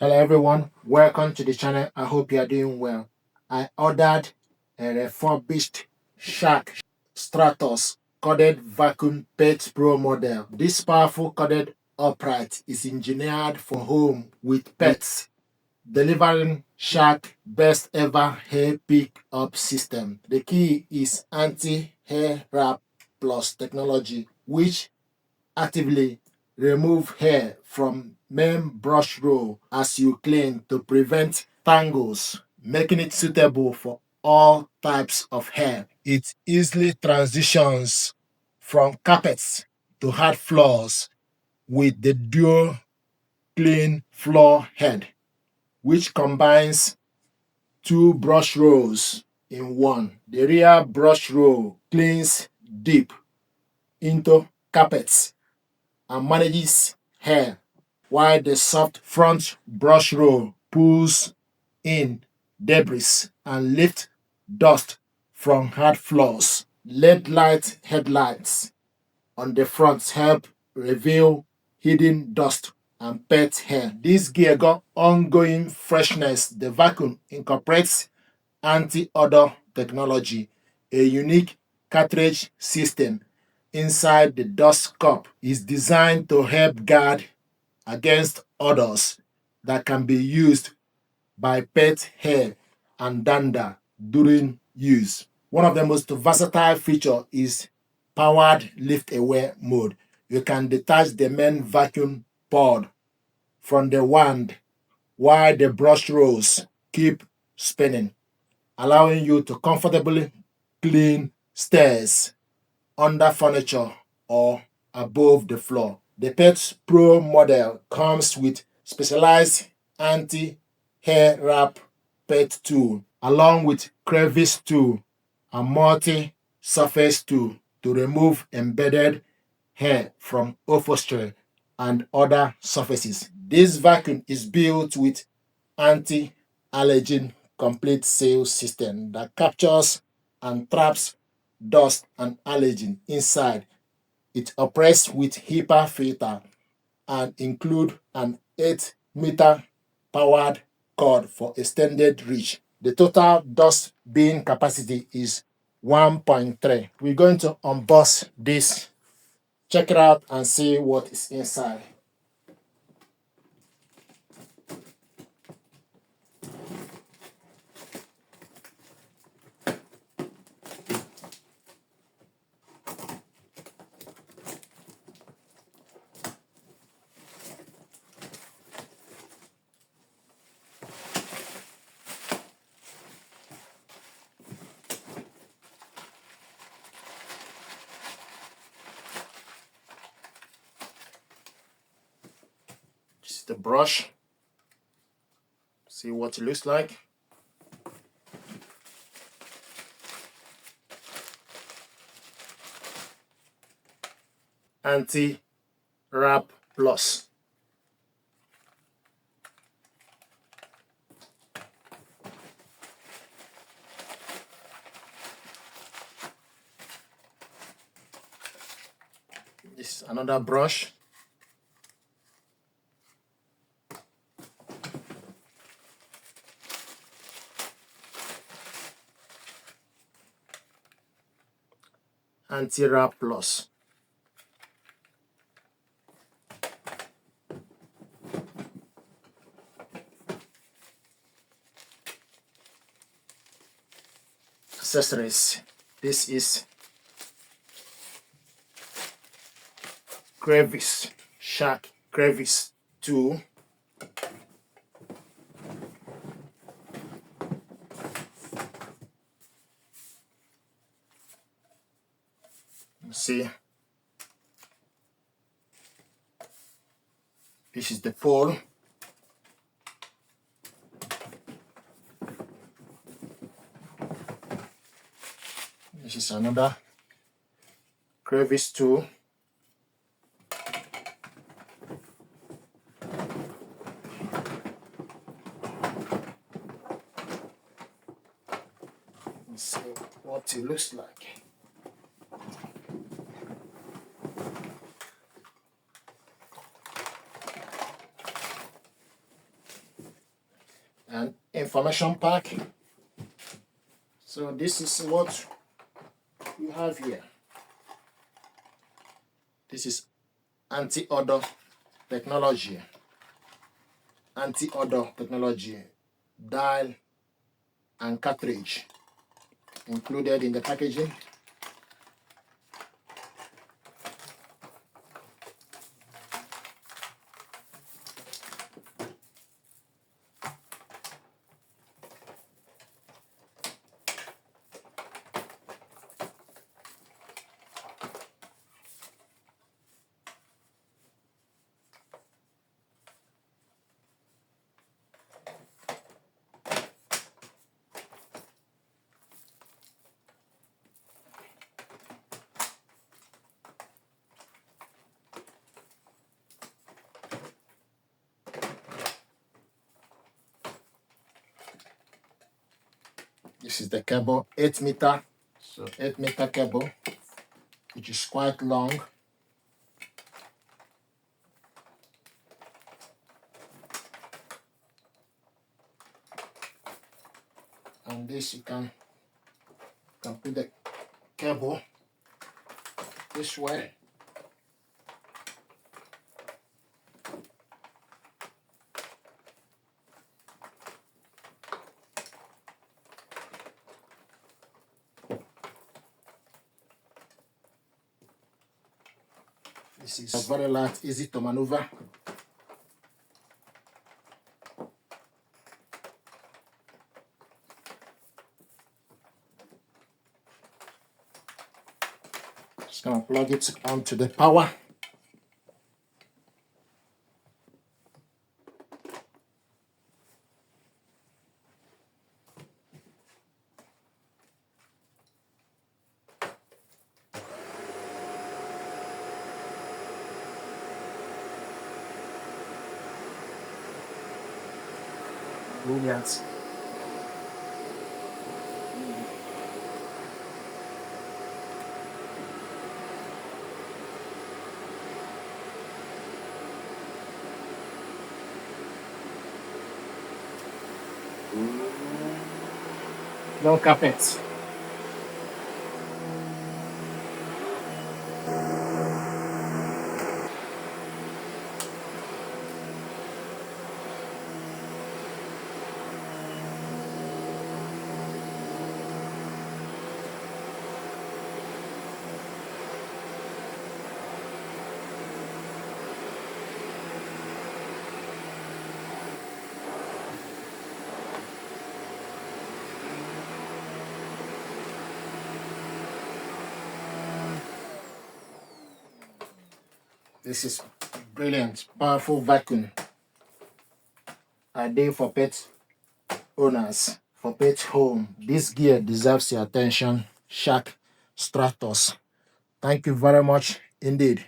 Hello everyone, welcome to the channel. I hope you are doing well. I ordered a refurbished Shark Stratos corded vacuum pet pro model. This powerful corded upright is engineered for home with pets, delivering Shark best ever hair pick up system. The key is anti-hair wrap plus technology, which actively remove hair from main brush row as you clean to prevent tangles, making it suitable for all types of hair. It easily transitions from carpets to hard floors with the dual clean floor head, which combines two brush rows in one. The rear brush row cleans deep into carpets and manages hair, while the soft front brush row pulls in debris and lifts dust from hard floors. LED light headlights on the front help reveal hidden dust and pet hair. This gear got ongoing freshness. The vacuum incorporates anti-odor technology, a unique cartridge system inside the dust cup is designed to help guard against odors that can be used by pet hair and dander during use. One of the most versatile features is powered lift-away mode. You can detach the main vacuum pod from the wand while the brush rolls keep spinning, allowing you to comfortably clean stairs, under furniture, or above the floor. The Pet Pro model comes with specialized anti-hair wrap pet tool, along with crevice tool and multi-surface tool to remove embedded hair from upholstery and other surfaces. This vacuum is built with anti-allergen complete seal system that captures and traps dust and allergen inside. It operates with HEPA filter and include an 8-meter powered cord for extended reach. The total dust bin capacity is 1.3. We're going to unbox this, check it out and see what is inside. This is the brush. See what it looks like. Anti-wrap plus. This is another brush. Anti-wrap plus. Accessories. This is crevice, Shark crevice tool. See, this is the pole. This is another crevice tool. Let's see what it looks like. an information pack. So this is what you have here. This is anti-odor technology. Anti-odor technology, dial and cartridge included in the packaging. This is the cable, 8 meter, so 8 meter cable, which is quite long. And this you can put the cable this way. This is very light, easy to maneuver. Just gonna plug it onto the power. Brilliant. No carpets. This is brilliant, powerful vacuum. Ideal for pet owners, for pet home. This gear deserves your attention. Shark Stratos. Thank you very much indeed.